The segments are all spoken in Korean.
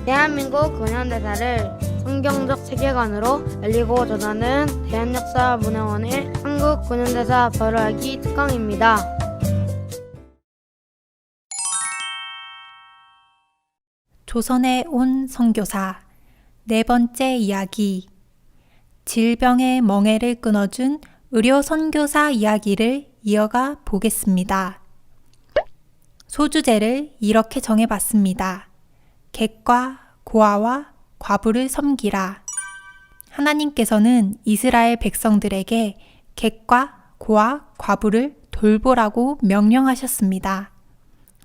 대한민국 근현대사를 성경적 세계관으로 알리고 전하는 대한역사문화원의 한국 근현대사 발효하기 특강입니다. 조선에 온 선교사 네 번째 이야기. 질병의 멍에를 끊어준 의료 선교사 이야기를 이어가 보겠습니다. 소주제를 이렇게 정해봤습니다. 객과 고아와 과부를 섬기라. 하나님께서는 이스라엘 백성들에게 객과 고아, 과부를 돌보라고 명령하셨습니다.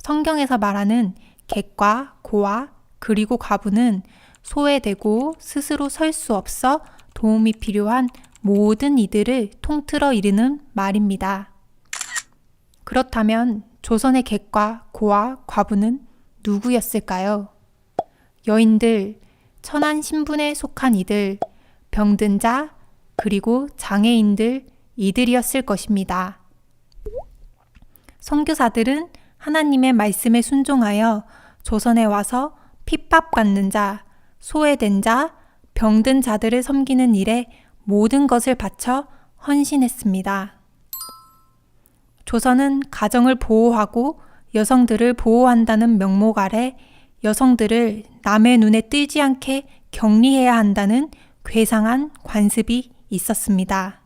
성경에서 말하는 객과 고아 그리고 과부는 소외되고 스스로 설 수 없어 도움이 필요한 모든 이들을 통틀어 이르는 말입니다. 그렇다면 조선의 객과 고아, 과부는 누구였을까요? 여인들, 천한 신분에 속한 이들, 병든 자, 그리고 장애인들, 이들이었을 것입니다. 선교사들은 하나님의 말씀에 순종하여 조선에 와서 핍박받는 자, 소외된 자, 병든 자들을 섬기는 일에 모든 것을 바쳐 헌신했습니다. 조선은 가정을 보호하고 여성들을 보호한다는 명목 아래 여성들을 남의 눈에 띄지 않게 격리해야 한다는 괴상한 관습이 있었습니다.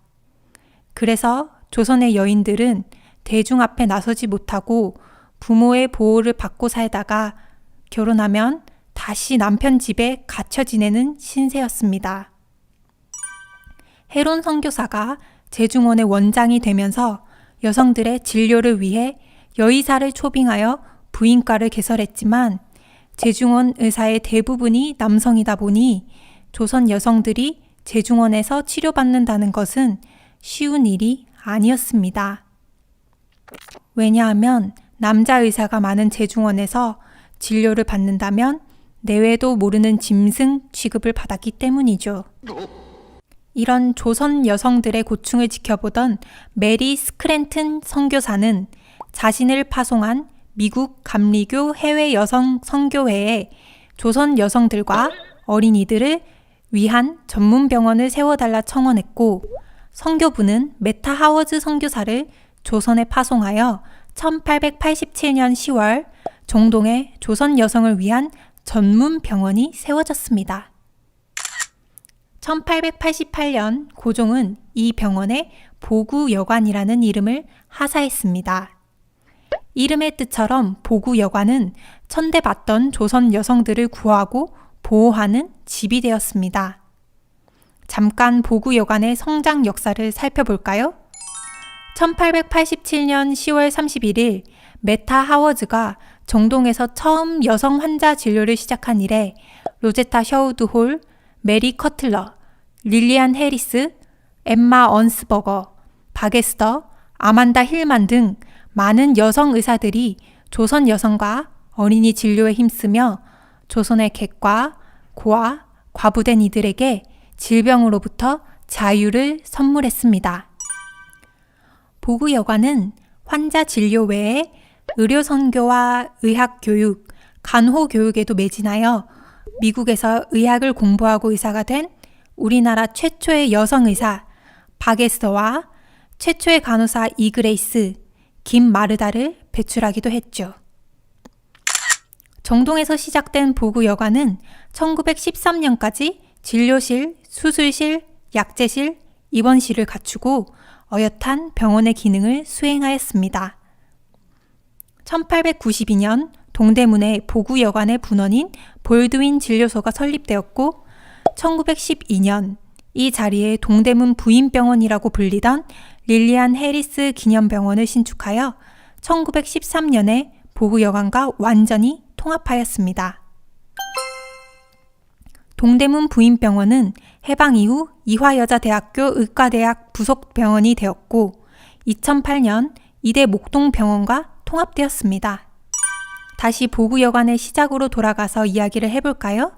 그래서 조선의 여인들은 대중 앞에 나서지 못하고 부모의 보호를 받고 살다가 결혼하면 다시 남편 집에 갇혀 지내는 신세였습니다. 헤론 선교사가 제중원의 원장이 되면서 여성들의 진료를 위해 여의사를 초빙하여 부인과를 개설했지만 제중원 의사의 대부분이 남성이다 보니 조선 여성들이 제중원에서 치료받는다는 것은 쉬운 일이 아니었습니다. 왜냐하면 남자 의사가 많은 제중원에서 진료를 받는다면 내외도 모르는 짐승 취급을 받았기 때문이죠. 이런 조선 여성들의 고충을 지켜보던 메리 스크랜튼 선교사는 자신을 파송한 미국 감리교 해외 여성 선교회에 조선 여성들과 어린이들을 위한 전문 병원을 세워달라 청원했고, 선교부는 메타 하워즈 선교사를 조선에 파송하여 1887년 10월 정동에 조선 여성을 위한 전문 병원이 세워졌습니다. 1888년 고종은 이 병원에 보구여관이라는 이름을 하사했습니다. 이름의 뜻처럼 보구여관은 천대받던 조선 여성들을 구하고 보호하는 집이 되었습니다. 잠깐 보구여관의 성장 역사를 살펴볼까요? 1887년 10월 31일 메타 하워즈가 정동에서 처음 여성 환자 진료를 시작한 이래 로제타 셔우드 홀, 메리 커틀러, 릴리안 해리스, 엠마 언스버거, 바게스터, 아만다 힐만 등 많은 여성 의사들이 조선 여성과 어린이 진료에 힘쓰며 조선의 객과 고아, 과부된 이들에게 질병으로부터 자유를 선물했습니다. 보구여관은 환자 진료 외에 의료 선교와 의학 교육, 간호 교육에도 매진하여 미국에서 의학을 공부하고 의사가 된 우리나라 최초의 여성 의사 바게스터와 최초의 간호사 이그레이스, 김마르다를 배출하기도 했죠. 정동에서 시작된 보구여관은 1913년까지 진료실, 수술실, 약제실, 입원실을 갖추고 어엿한 병원의 기능을 수행하였습니다. 1892년 동대문에 보구여관의 분원인 볼드윈 진료소가 설립되었고 1912년 이 자리에 동대문 부인병원이라고 불리던 릴리안 해리스 기념병원을 신축하여 1913년에 보구여관과 완전히 통합하였습니다. 동대문 부인병원은 해방 이후 이화여자대학교 의과대학 부속 병원이 되었고 2008년 이대 목동병원과 통합되었습니다. 다시 보구여관의 시작으로 돌아가서 이야기를 해볼까요?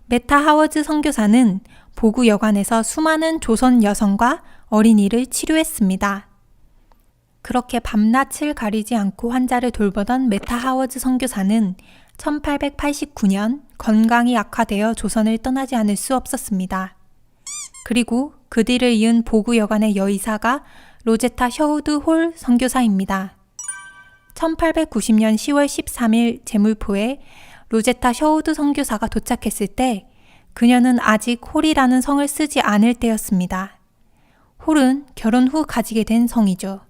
메타 하워즈 선교사는 보구여관에서 수많은 조선 여성과 어린이를 치료했습니다. 그렇게 밤낮을 가리지 않고 환자를 돌보던 메타 하워즈 선교사는 1889년 건강이 악화되어 조선을 떠나지 않을 수 없었습니다. 그리고 그 뒤를 이은 보구 여관의 여의사가 로제타 셔우드 홀 선교사입니다. 1890년 10월 13일 제물포에 로제타 셔우드 선교사가 도착했을 때 그녀는 아직 홀이라는 성을 쓰지 않을 때였습니다. 홀은 결혼 후 가지게 된 성이죠.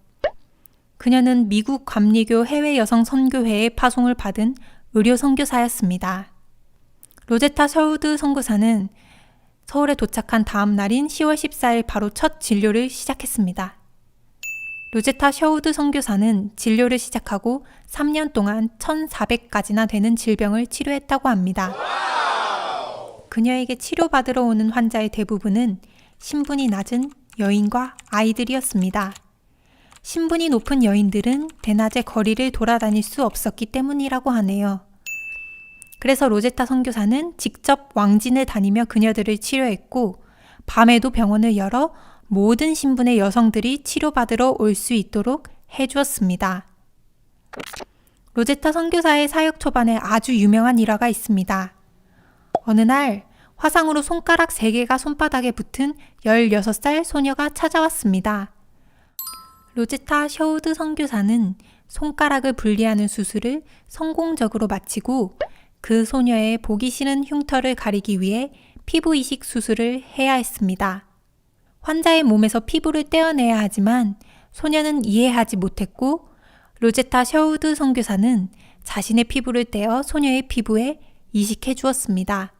그녀는 미국 감리교 해외 여성 선교회의 파송을 받은 의료 선교사였습니다. 로제타 셔우드 선교사는 서울에 도착한 다음 날인 10월 14일 바로 첫 진료를 시작했습니다. 로제타 셔우드 선교사는 진료를 시작하고 3년 동안 1,400가지나 되는 질병을 치료했다고 합니다. 그녀에게 치료받으러 오는 환자의 대부분은 신분이 낮은 여인과 아이들이었습니다. 신분이 높은 여인들은 대낮에 거리를 돌아다닐 수 없었기 때문이라고 하네요. 그래서 로제타 선교사는 직접 왕진을 다니며 그녀들을 치료했고 밤에도 병원을 열어 모든 신분의 여성들이 치료받으러 올 수 있도록 해주었습니다. 로제타 선교사의 사역 초반에 아주 유명한 일화가 있습니다. 어느 날 화상으로 손가락 3개가 손바닥에 붙은 16살 소녀가 찾아왔습니다. 로제타 셔우드 선교사는 손가락을 분리하는 수술을 성공적으로 마치고 그 소녀의 보기 싫은 흉터를 가리기 위해 피부 이식 수술을 해야 했습니다. 환자의 몸에서 피부를 떼어내야 하지만 소녀는 이해하지 못했고 로제타 셔우드 선교사는 자신의 피부를 떼어 소녀의 피부에 이식해 주었습니다.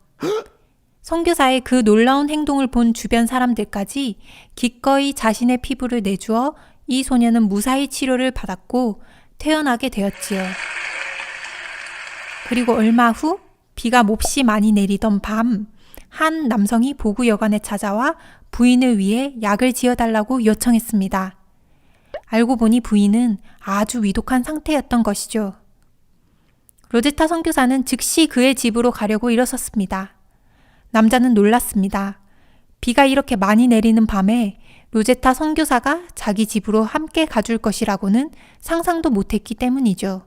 선교사의 그 놀라운 행동을 본 주변 사람들까지 기꺼이 자신의 피부를 내주어 이 소녀는 무사히 치료를 받았고 태어나게 되었지요. 그리고 얼마 후 비가 몹시 많이 내리던 밤, 한 남성이 보구 여관에 찾아와 부인을 위해 약을 지어달라고 요청했습니다. 알고 보니 부인은 아주 위독한 상태였던 것이죠. 로제타 선교사는 즉시 그의 집으로 가려고 일어섰습니다. 남자는 놀랐습니다. 비가 이렇게 많이 내리는 밤에 로제타 선교사가 자기 집으로 함께 가줄 것이라고는 상상도 못했기 때문이죠.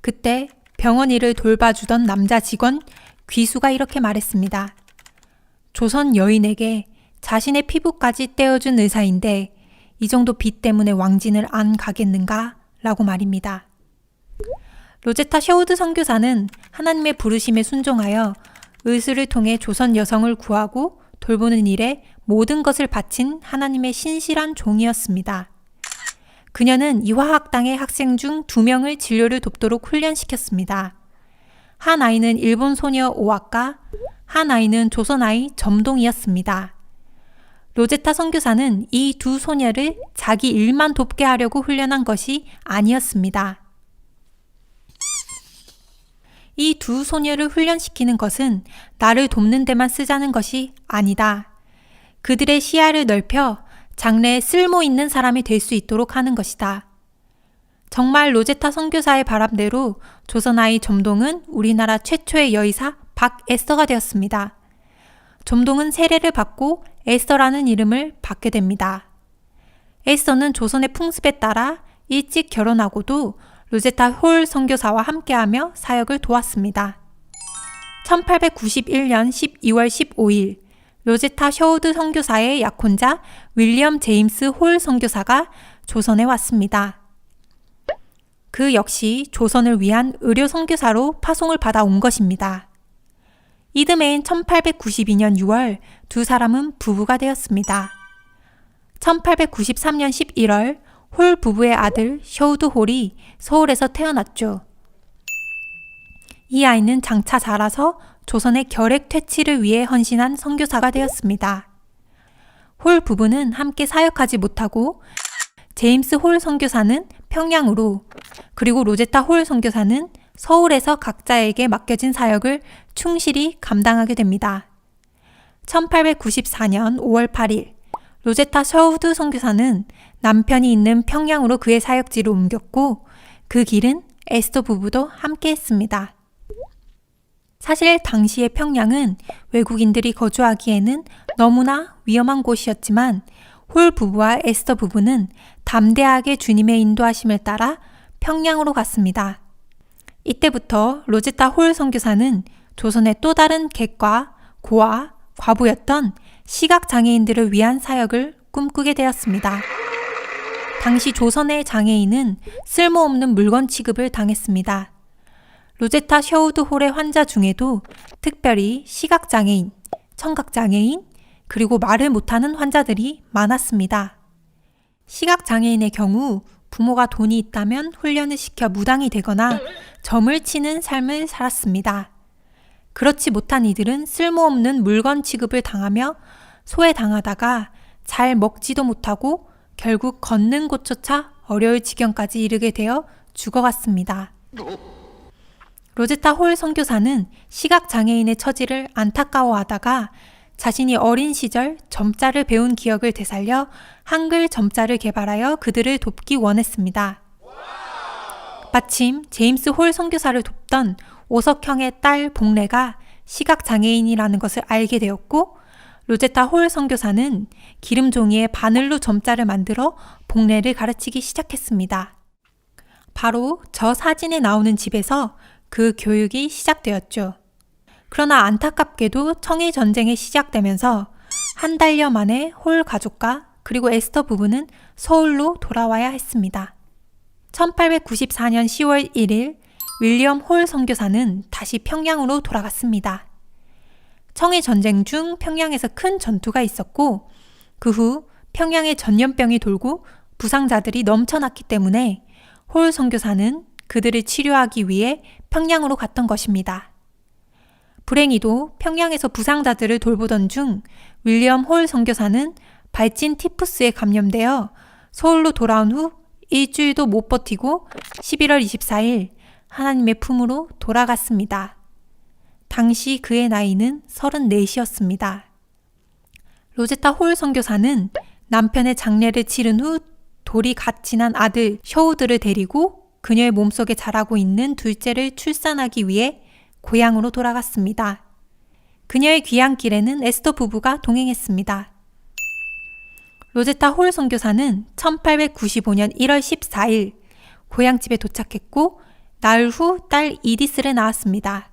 그때 병원 일을 돌봐주던 남자 직원 귀수가 이렇게 말했습니다. 조선 여인에게 자신의 피부까지 떼어준 의사인데 이 정도 비 때문에 왕진을 안 가겠는가? 라고 말입니다. 로제타 셔우드 선교사는 하나님의 부르심에 순종하여 의술을 통해 조선 여성을 구하고 돌보는 일에 모든 것을 바친 하나님의 신실한 종이었습니다. 그녀는 이화학당의 학생 중 2명을 진료를 돕도록 훈련시켰습니다. 한 아이는 일본 소녀 오아카, 한 아이는 조선 아이 점동이었습니다. 로제타 선교사는 이 2 소녀를 자기 일만 돕게 하려고 훈련한 것이 아니었습니다. 이 2 소녀를 훈련시키는 것은 나를 돕는 데만 쓰자는 것이 아니다. 그들의 시야를 넓혀 장래에 쓸모 있는 사람이 될 수 있도록 하는 것이다. 정말 로제타 선교사의 바람대로 조선아이 점동은 우리나라 최초의 여의사 박에스더가 되었습니다. 점동은 세례를 받고 에스더라는 이름을 받게 됩니다. 에스더는 조선의 풍습에 따라 일찍 결혼하고도 로제타 홀 선교사와 함께하며 사역을 도왔습니다. 1891년 12월 15일 로제타 셔우드 선교사의 약혼자 윌리엄 제임스 홀 선교사가 조선에 왔습니다. 그 역시 조선을 위한 의료 선교사로 파송을 받아 온 것입니다. 이듬해인 1892년 6월 2 사람은 부부가 되었습니다. 1893년 11월 홀 부부의 아들 셔우드 홀이 서울에서 태어났죠. 이 아이는 장차 자라서 조선의 결핵 퇴치를 위해 헌신한 선교사가 되었습니다. 홀 부부는 함께 사역하지 못하고 제임스 홀 선교사는 평양으로, 그리고 로제타 홀 선교사는 서울에서 각자에게 맡겨진 사역을 충실히 감당하게 됩니다. 1894년 5월 8일 로제타 셔우드 선교사는 남편이 있는 평양으로 그의 사역지를 옮겼고 그 길은 에스더 부부도 함께 했습니다. 사실 당시의 평양은 외국인들이 거주하기에는 너무나 위험한 곳이었지만 홀 부부와 에스더 부부는 담대하게 주님의 인도하심을 따라 평양으로 갔습니다. 이때부터 로제타 홀 선교사는 조선의 또 다른 객과 고아, 과부였던 시각장애인들을 위한 사역을 꿈꾸게 되었습니다. 당시 조선의 장애인은 쓸모없는 물건 취급을 당했습니다. 로제타 셔우드 홀의 환자 중에도 특별히 시각장애인, 청각장애인, 그리고 말을 못하는 환자들이 많았습니다. 시각장애인의 경우 부모가 돈이 있다면 훈련을 시켜 무당이 되거나 점을 치는 삶을 살았습니다. 그렇지 못한 이들은 쓸모없는 물건 취급을 당하며 소외당하다가 잘 먹지도 못하고 결국 걷는 곳조차 어려울 지경까지 이르게 되어 죽어갔습니다. 로제타 홀 선교사는 시각장애인의 처지를 안타까워하다가 자신이 어린 시절 점자를 배운 기억을 되살려 한글 점자를 개발하여 그들을 돕기 원했습니다. 마침 제임스 홀 선교사를 돕던 오석형의 딸 복례가 시각장애인이라는 것을 알게 되었고 로제타 홀 선교사는 기름 종이에 바늘로 점자를 만들어 복례를 가르치기 시작했습니다. 바로 저 사진에 나오는 집에서 그 교육이 시작되었죠. 그러나 안타깝게도 청일 전쟁이 시작되면서 한 달여 만에 홀 가족과 그리고 에스터 부부는 서울로 돌아와야 했습니다. 1894년 10월 1일 윌리엄 홀 선교사는 다시 평양으로 돌아갔습니다. 청일 전쟁 중 평양에서 큰 전투가 있었고 그 후 평양에 전염병이 돌고 부상자들이 넘쳐났기 때문에 홀 선교사는 그들을 치료하기 위해 평양으로 갔던 것입니다. 불행히도 평양에서 부상자들을 돌보던 중 윌리엄 홀 선교사는 발진 티푸스에 감염되어 서울로 돌아온 후 일주일도 못 버티고 11월 24일 하나님의 품으로 돌아갔습니다. 당시 그의 나이는 34이었습니다. 로제타 홀 선교사는 남편의 장례를 치른 후 돌이 갓 지난 아들 셔우드를 데리고 그녀의 몸속에 자라고 있는 둘째를 출산하기 위해 고향으로 돌아갔습니다. 그녀의 귀향길에는 에스더 부부가 동행했습니다. 로제타 홀 선교사는 1895년 1월 14일 고향집에 도착했고 나흘 후 딸 이디스를 낳았습니다.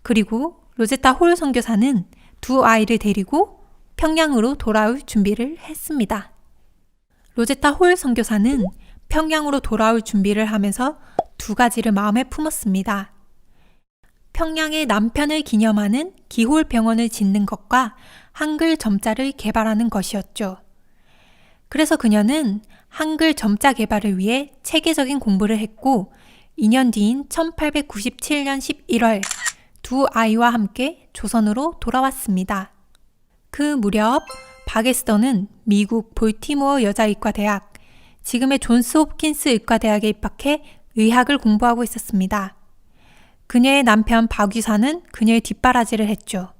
그리고 로제타 홀 선교사는 두 아이를 데리고 평양으로 돌아올 준비를 했습니다. 로제타 홀 선교사는 평양으로 돌아올 준비를 하면서 두 가지를 마음에 품었습니다. 평양의 남편을 기념하는 기홀병원을 짓는 것과 한글 점자를 개발하는 것이었죠. 그래서 그녀는 한글 점자 개발을 위해 체계적인 공부를 했고 2년 뒤인 1897년 11월 두 아이와 함께 조선으로 돌아왔습니다. 그 무렵 박에스더는 미국 볼티모어 여자의과대학, 지금의 존스 홉킨스 의과대학에 입학해 의학을 공부하고 있었습니다. 그녀의 남편 박유사는 그녀의 뒷바라지를 했죠.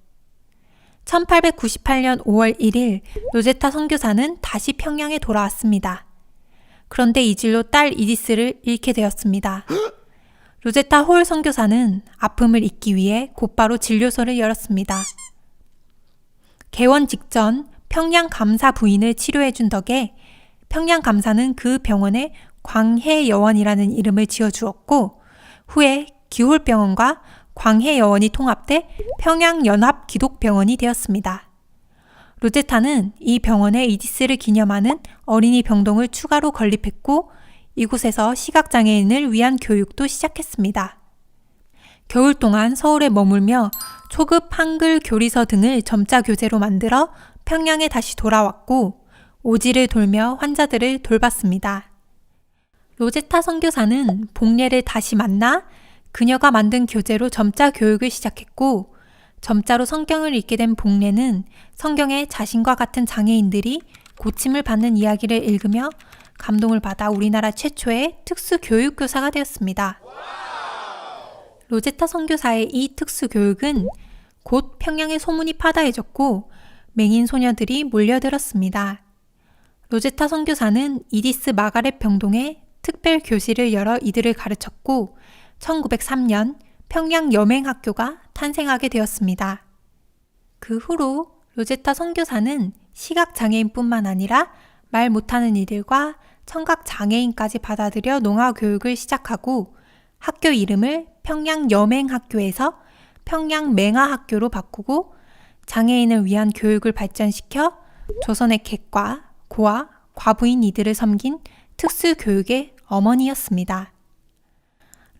1898년 5월 1일 로제타 선교사는 다시 평양에 돌아왔습니다. 그런데 이 질로 딸 이디스를 잃게 되었습니다. 로제타 홀 선교사는 아픔을 잊기 위해 곧바로 진료소를 열었습니다. 개원 직전 평양 감사 부인을 치료해준 덕에 평양 감사는 그 병원에 광해여원이라는 이름을 지어주었고 후에 기홀병원과 광해여원이 통합돼 평양연합기독병원이 되었습니다. 로제타는 이 병원에 이디스를 기념하는 어린이 병동을 추가로 건립했고 이곳에서 시각장애인을 위한 교육도 시작했습니다. 겨울 동안 서울에 머물며 초급 한글 교리서 등을 점자 교재로 만들어 평양에 다시 돌아왔고 오지를 돌며 환자들을 돌봤습니다. 로제타 선교사는 복례를 다시 만나 그녀가 만든 교재로 점자 교육을 시작했고 점자로 성경을 읽게 된 복례는 성경에 자신과 같은 장애인들이 고침을 받는 이야기를 읽으며 감동을 받아 우리나라 최초의 특수 교육교사가 되었습니다. 로제타 선교사의 이 특수 교육은 곧 평양의 소문이 파다해졌고 맹인 소녀들이 몰려들었습니다. 로제타 선교사는 이디스 마가렛 병동에 특별 교실을 열어 이들을 가르쳤고 1903년 평양 여맹학교가 탄생하게 되었습니다. 그 후로 로제타 선교사는 시각장애인뿐만 아니라 말 못하는 이들과 청각장애인까지 받아들여 농아교육을 시작하고 학교 이름을 평양여맹학교에서 평양맹아학교로 바꾸고 장애인을 위한 교육을 발전시켜 조선의 객과 고아, 과부인 이들을 섬긴 특수교육의 어머니였습니다.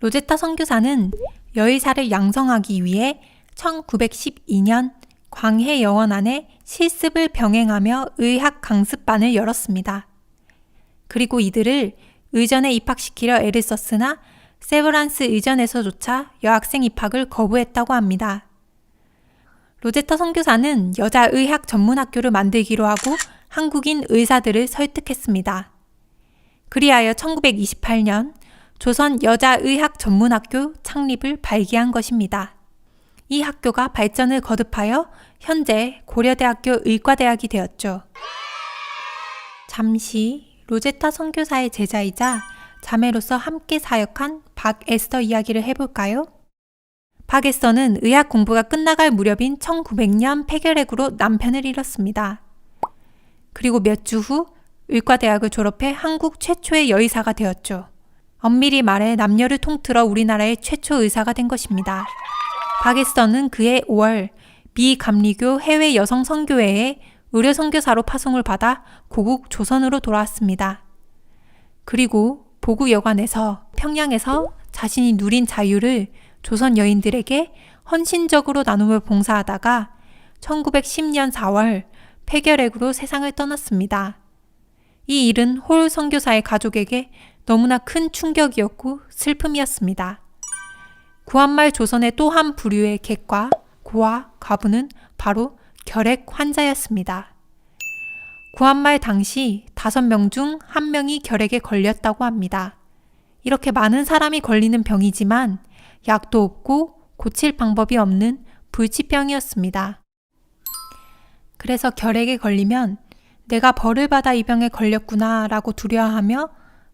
로제타 선교사는 여의사를 양성하기 위해 1912년 광해여원 안에 실습을 병행하며 의학 강습반을 열었습니다. 그리고 이들을 의전에 입학시키려 애를 썼으나 세브란스 의전에서조차 여학생 입학을 거부했다고 합니다. 로제타 선교사는 여자 의학 전문학교를 만들기로 하고 한국인 의사들을 설득했습니다. 그리하여 1928년 조선 여자의학 전문학교 창립을 발기한 것입니다. 이 학교가 발전을 거듭하여 현재 고려대학교 의과대학이 되었죠. 잠시 로제타 선교사의 제자이자 자매로서 함께 사역한 박에스더 이야기를 해볼까요? 박에스더는 의학 공부가 끝나갈 무렵인 1900년 폐결핵으로 남편을 잃었습니다. 그리고 몇 주 후 의과대학을 졸업해 한국 최초의 여의사가 되었죠. 엄밀히 말해 남녀를 통틀어 우리나라의 최초 의사가 된 것입니다. 박에스더는 그해 5월 미 감리교 해외 여성 선교회에 의료 선교사로 파송을 받아 고국 조선으로 돌아왔습니다. 그리고 보구 여관에서 평양에서 자신이 누린 자유를 조선 여인들에게 헌신적으로 나눔을 봉사하다가 1910년 4월 폐결핵으로 세상을 떠났습니다. 이 일은 홀 선교사의 가족에게 너무나 큰 충격이었고 슬픔이었습니다. 구한말 조선의 또 한 부류의 객과 고아, 과부는 바로 결핵 환자였습니다. 구한말 당시 5명 중 1명이 결핵에 걸렸다고 합니다. 이렇게 많은 사람이 걸리는 병이지만 약도 없고 고칠 방법이 없는 불치병이었습니다. 그래서 결핵에 걸리면 내가 벌을 받아 이 병에 걸렸구나 라고 두려워하며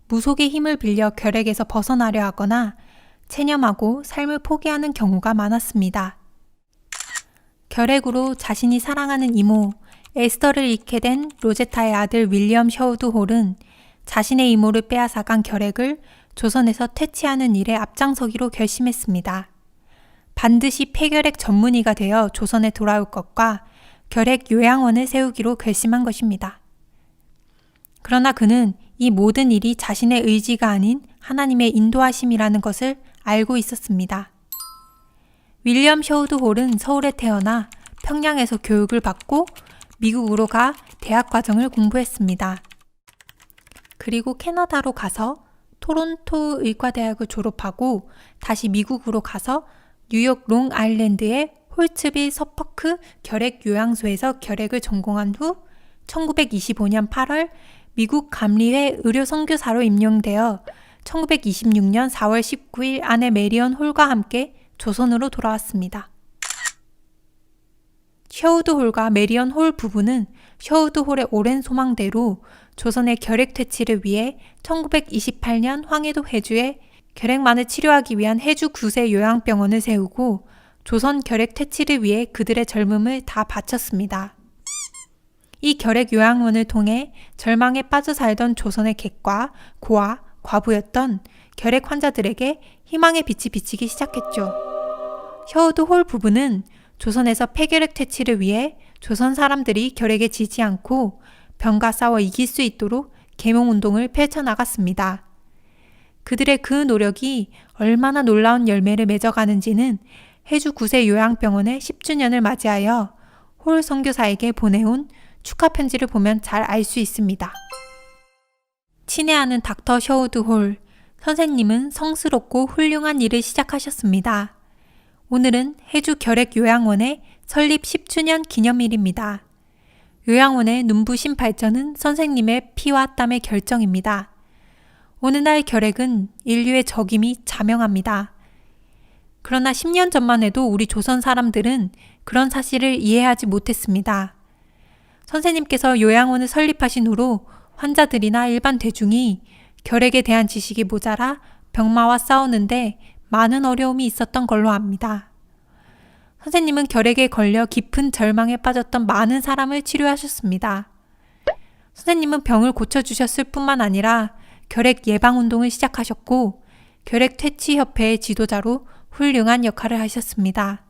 무속의 힘을 빌려 결핵에서 벗어나려 하거나 체념하고 삶을 포기하는 경우가 많았습니다. 결핵으로 자신이 사랑하는 이모 에스더를 잃게 된 로제타의 아들 윌리엄 셔우드 홀은 자신의 이모를 빼앗아간 결핵을 조선에서 퇴치하는 일에 앞장서기로 결심했습니다. 반드시 폐결핵 전문의가 되어 조선에 돌아올 것과 결핵 요양원을 세우기로 결심한 것입니다. 그러나 그는 이 모든 일이 자신의 의지가 아닌 하나님의 인도하심이라는 것을 알고 있었습니다. 윌리엄 셔우드 홀은 서울에 태어나 평양에서 교육을 받고 미국으로 가 대학 과정을 공부했습니다. 그리고 캐나다로 가서 토론토 의과대학을 졸업하고 다시 미국으로 가서 뉴욕 롱아일랜드의 홀츠빌 서퍼크 결핵요양소에서 결핵을 전공한 후 1925년 8월 미국 감리회 의료선교사로 임용되어 1926년 4월 19일 아내 메리언 홀과 함께 조선으로 돌아왔습니다. 셔우드 홀과 메리언 홀 부부는 셔우드 홀의 오랜 소망대로 조선의 결핵 퇴치를 위해 1928년 황해도 해주에 결핵만을 치료하기 위한 해주 구세 요양병원을 세우고 조선 결핵 퇴치를 위해 그들의 젊음을 다 바쳤습니다. 이 결핵 요양원을 통해 절망에 빠져 살던 조선의 객과 고아, 과부였던 결핵 환자들에게 희망의 빛이 비치기 시작했죠. 셔우드 홀 부부는 조선에서 폐결핵 퇴치를 위해 조선 사람들이 결핵에 지지 않고 병과 싸워 이길 수 있도록 계몽운동을 펼쳐나갔습니다. 그들의 그 노력이 얼마나 놀라운 열매를 맺어가는지는 해주 구세 요양병원의 10주년을 맞이하여 홀 선교사에게 보내온 축하 편지를 보면 잘 알 수 있습니다. 친애하는 닥터 셔우드 홀, 선생님은 성스럽고 훌륭한 일을 시작하셨습니다. 오늘은 해주 결핵 요양원의 설립 10주년 기념일입니다. 요양원의 눈부신 발전은 선생님의 피와 땀의 결정입니다. 오늘날 결핵은 인류의 적임이 자명합니다. 그러나 10년 전만 해도 우리 조선 사람들은 그런 사실을 이해하지 못했습니다. 선생님께서 요양원을 설립하신 후로 환자들이나 일반 대중이 결핵에 대한 지식이 모자라 병마와 싸우는데 많은 어려움이 있었던 걸로 압니다. 선생님은 결핵에 걸려 깊은 절망에 빠졌던 많은 사람을 치료하셨습니다. 선생님은 병을 고쳐주셨을 뿐만 아니라 결핵 예방운동을 시작하셨고 결핵퇴치협회의 지도자로 훌륭한 역할을 하셨습니다.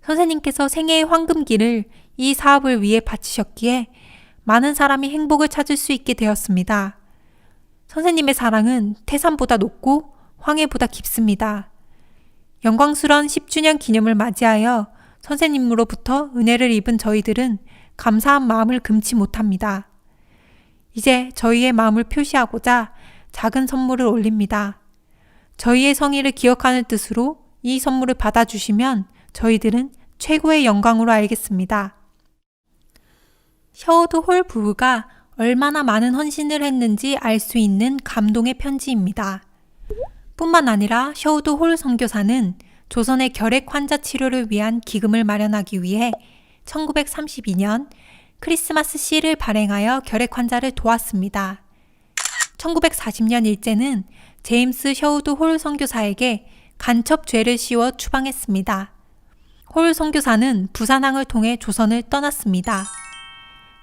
선생님께서 생애의 황금기를 이 사업을 위해 바치셨기에 많은 사람이 행복을 찾을 수 있게 되었습니다. 선생님의 사랑은 태산보다 높고 황해보다 깊습니다. 영광스러운 10주년 기념을 맞이하여 선생님으로부터 은혜를 입은 저희들은 감사한 마음을 금치 못합니다. 이제 저희의 마음을 표시하고자 작은 선물을 올립니다. 저희의 성의를 기억하는 뜻으로 이 선물을 받아주시면 저희들은 최고의 영광으로 알겠습니다. 셔우드 홀 부부가 얼마나 많은 헌신을 했는지 알 수 있는 감동의 편지입니다. 뿐만 아니라 셔우드 홀 선교사는 조선의 결핵 환자 치료를 위한 기금을 마련하기 위해 1932년 크리스마스 씨를 발행하여 결핵 환자를 도왔습니다. 1940년 일제는 제임스 셔우드 홀 선교사에게 간첩 죄를 씌워 추방했습니다. 홀 선교사는 부산항을 통해 조선을 떠났습니다.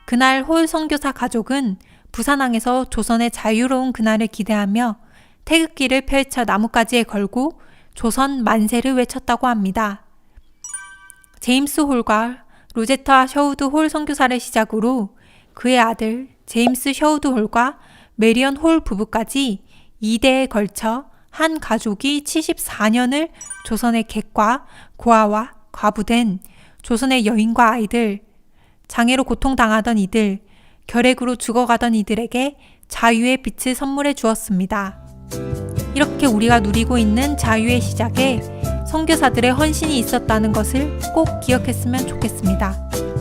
그날 홀 선교사 가족은 부산항에서 조선의 자유로운 그날을 기대하며 태극기를 펼쳐 나뭇가지에 걸고 조선 만세를 외쳤다고 합니다. 제임스 홀과 로제타 셔우드 홀 선교사를 시작으로 그의 아들 제임스 셔우드 홀과 메리언 홀 부부까지 2대에 걸쳐 한 가족이 74년을 조선의 객과 고아와 과부된 조선의 여인과 아이들, 장애로 고통당하던 이들, 결핵으로 죽어가던 이들에게 자유의 빛을 선물해 주었습니다. 이렇게 우리가 누리고 있는 자유의 시작에 선교사들의 헌신이 있었다는 것을 꼭 기억했으면 좋겠습니다.